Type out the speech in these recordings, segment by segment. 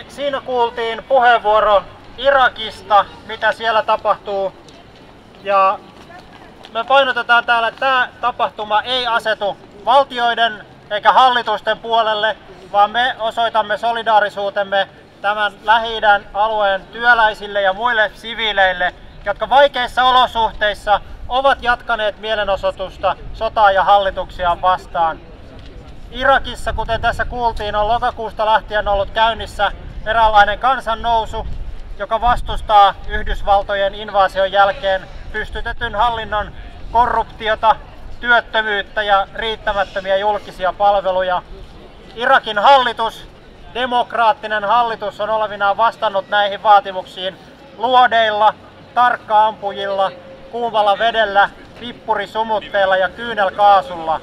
Siinä kuultiin puheenvuoro Irakista, mitä siellä tapahtuu. Ja me painotetaan täällä, että tämä tapahtuma ei asetu valtioiden eikä hallitusten puolelle, vaan me osoitamme solidaarisuutemme tämän Lähi-idän alueen työläisille ja muille siviileille, jotka vaikeissa olosuhteissa ovat jatkaneet mielenosoitusta sotaa ja hallituksia vastaan. Irakissa, kuten tässä kuultiin, on lokakuusta lähtien ollut käynnissä eräänlainen kansannousu, joka vastustaa Yhdysvaltojen invaasion jälkeen pystytetyn hallinnon korruptiota, työttömyyttä ja riittämättömiä julkisia palveluja. Irakin hallitus, demokraattinen hallitus, on olevinaan vastannut näihin vaatimuksiin luodeilla, tarkka-ampujilla, kuumalla vedellä, pippurisumutteilla ja kyynelkaasulla.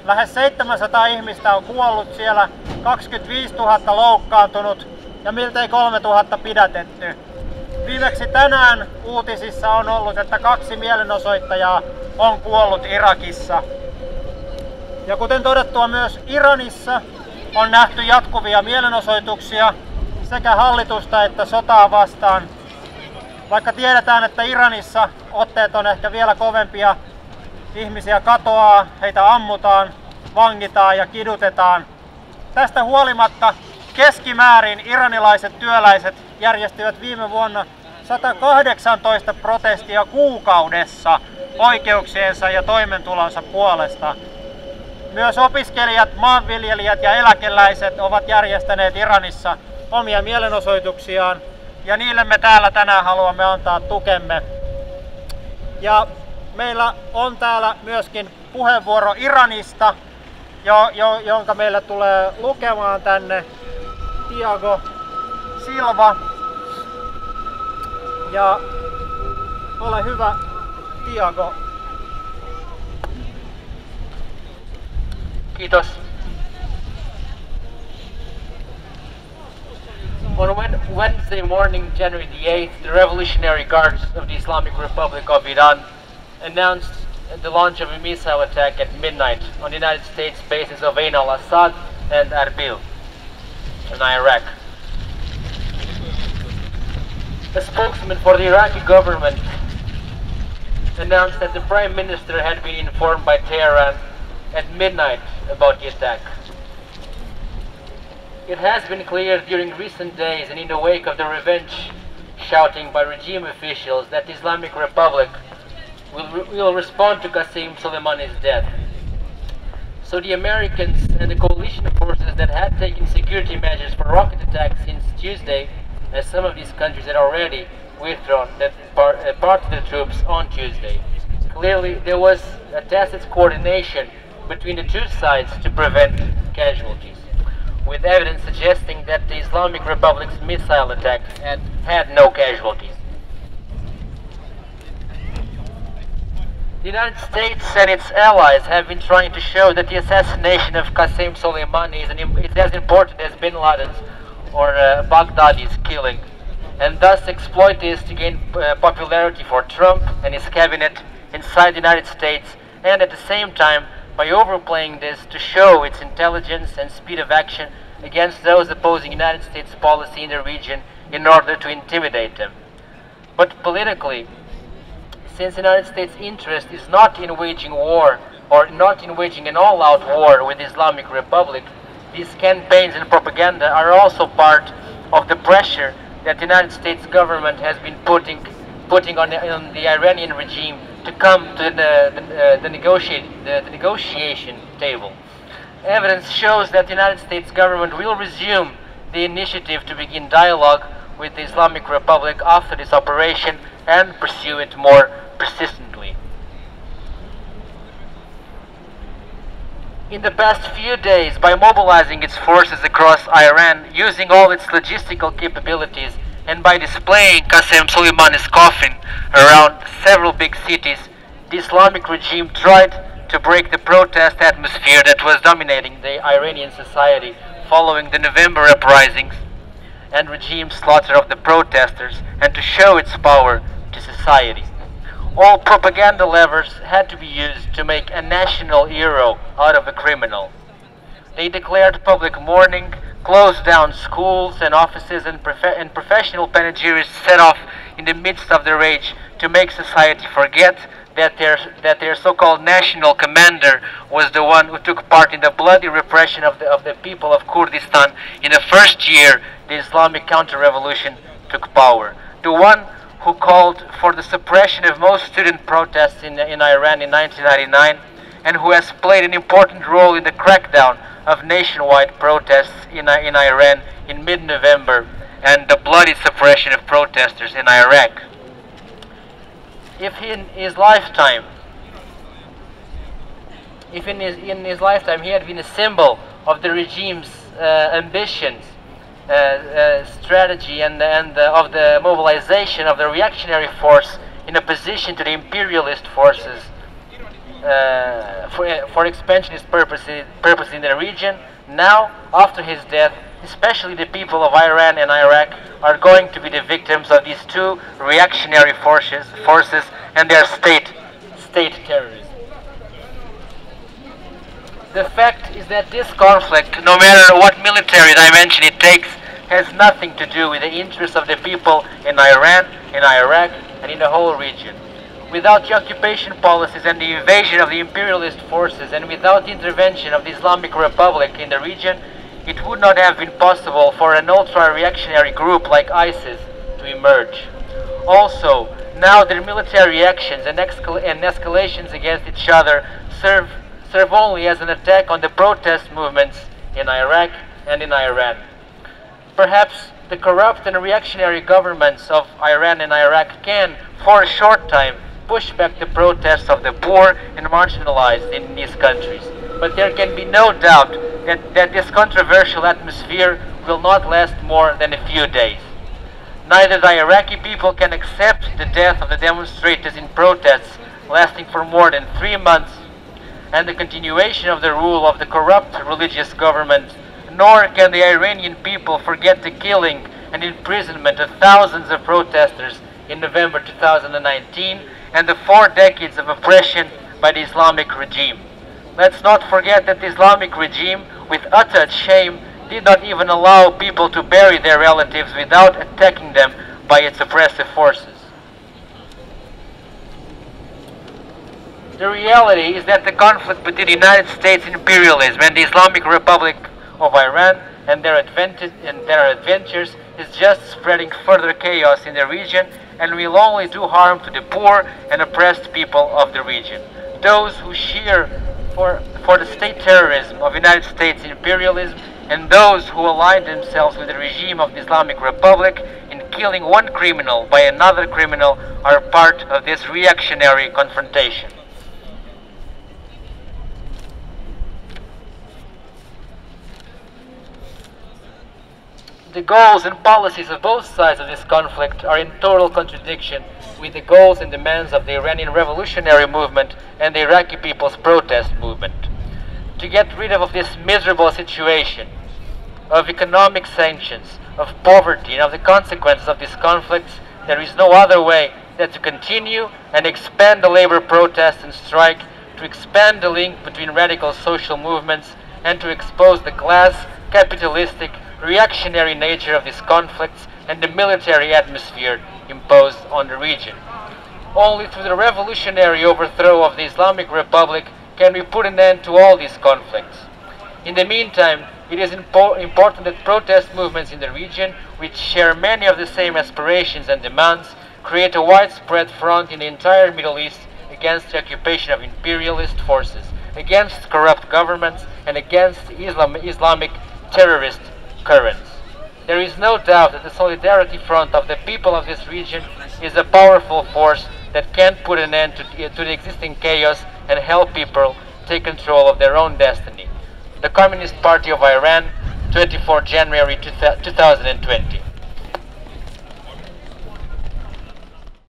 Lähes 700 ihmistä on kuollut siellä, 25 000 loukkaantunut ja miltei 3 000 pidätetty. Viimeksi tänään uutisissa on ollut, että 2 mielenosoittajaa on kuollut Irakissa. Ja kuten todettua, myös Iranissa on nähty jatkuvia mielenosoituksia sekä hallitusta että sotaa vastaan. Vaikka tiedetään, että Iranissa otteet on ehkä vielä kovempia, ihmisiä katoaa, heitä ammutaan, vangitaan ja kidutetaan. Tästä huolimatta keskimäärin iranilaiset työläiset järjestivät viime vuonna 118 protestia kuukaudessa oikeuksiensa ja toimeentulonsa puolesta. Myös opiskelijat, maanviljelijät ja eläkeläiset ovat järjestäneet Iranissa omia mielenosoituksiaan, ja niille me täällä tänään haluamme antaa tukemme. Ja meillä on täällä myöskin puheenvuoro Iranista, jonka meille tulee lukemaan tänne Tiago Silva. Ja ole hyvä, Tiago. Kiitos. On Wednesday morning, January the 8th, the Revolutionary Guards of the Islamic Republic of Iran announced the launch of a missile attack at midnight on the United States bases of Ain al-Assad and Erbil in Iraq. A spokesman for the Iraqi government announced that the Prime Minister had been informed by Tehran at midnight about the attack. It has been clear during recent days and in the wake of the revenge shouting by regime officials that the Islamic Republic will respond to Qasem Soleimani's death. So the Americans and the coalition forces that had taken security measures for rocket attacks since Tuesday, as some of these countries had already withdrawn part of their troops on Tuesday. Clearly there was a tacit coordination between the two sides to prevent casualties, with evidence suggesting that the Islamic Republic's missile attack had no casualties. The United States and its allies have been trying to show that the assassination of Qasem Soleimani is as important as Bin Laden's or Baghdadi's killing, and thus exploit this to gain popularity for Trump and his cabinet inside the United States, and at the same time by overplaying this to show its intelligence and speed of action against those opposing United States policy in the region in order to intimidate them. But politically, since the United States' interest is not in waging war or not in waging an all-out war with the Islamic Republic, these campaigns and propaganda are also part of the pressure that the United States government has been putting on the Iranian regime to come to the negotiation table. Evidence shows that the United States government will resume the initiative to begin dialogue with the Islamic Republic after this operation and pursue it more persistently. In the past few days, by mobilizing its forces across Iran, using all its logistical capabilities, and by displaying Qasem Soleimani's coffin around several big cities, the Islamic regime tried to break the protest atmosphere that was dominating the Iranian society following the November uprisings and regime slaughter of the protesters, and to show its power to society. All propaganda levers had to be used to make a national hero out of a criminal. They declared public mourning, closed down schools and offices, and professional panegyrists set off in the midst of the rage to make society forget that their so-called national commander was the one who took part in the bloody repression of the people of Kurdistan in the first year the Islamic counter-revolution took power. The one who called for the suppression of most student protests in Iran in 1999, and who has played an important role in the crackdown of nationwide protests in Iran in mid-November and the bloody suppression of protesters in Iraq. If in his lifetime he had been a symbol of the regime's ambitions, strategy, and of the mobilization of the reactionary force in opposition to the imperialist forces for expansionist purposes in the region, now, after his death, especially the people of Iran and Iraq are going to be the victims of these two reactionary forces and their state terrorism. The fact is that this conflict, no matter what military dimension it takes, has nothing to do with the interests of the people in Iran, in Iraq, and in the whole region. Without the occupation policies and the invasion of the imperialist forces, and without the intervention of the Islamic Republic in the region, it would not have been possible for an ultra-reactionary group like ISIS to emerge. Also, now their military actions and escalations against each other serve only as an attack on the protest movements in Iraq and in Iran. Perhaps the corrupt and reactionary governments of Iran and Iraq can, for a short time, push back the protests of the poor and marginalized in these countries. But there can be no doubt that this controversial atmosphere will not last more than a few days. Neither the Iraqi people can accept the death of the demonstrators in protests lasting for more than 3 months, and the continuation of the rule of the corrupt religious government, nor can the Iranian people forget the killing and imprisonment of thousands of protesters in November 2019 and the 4 decades of oppression by the Islamic regime. Let's not forget that the Islamic regime, with utter shame, did not even allow people to bury their relatives without attacking them by its oppressive forces. The reality is that the conflict between the United States imperialism and the Islamic Republic of Iran and their adventures is just spreading further chaos in the region and will only do harm to the poor and oppressed people of the region. Those who cheer for the state terrorism of the United States imperialism and those who align themselves with the regime of the Islamic Republic in killing one criminal by another criminal are part of this reactionary confrontation. The goals and policies of both sides of this conflict are in total contradiction with the goals and demands of the Iranian revolutionary movement and the Iraqi people's protest movement. To get rid of this miserable situation, of economic sanctions, of poverty, and of the consequences of these conflicts, there is no other way than to continue and expand the labor protest and strike, to expand the link between radical social movements, and to expose the class, capitalistic, reactionary nature of these conflicts and the military atmosphere imposed on the region. Only through the revolutionary overthrow of the Islamic Republic can we put an end to all these conflicts. In the meantime, it is important that protest movements in the region, which share many of the same aspirations and demands, create a widespread front in the entire Middle East against the occupation of imperialist forces, against corrupt governments, and against Islamic terrorist currents. There is no doubt that the solidarity front of the people of this region is a powerful force that can put an end to the existing chaos and help people take control of their own destiny. The Communist Party of Iran, 24 January 2020.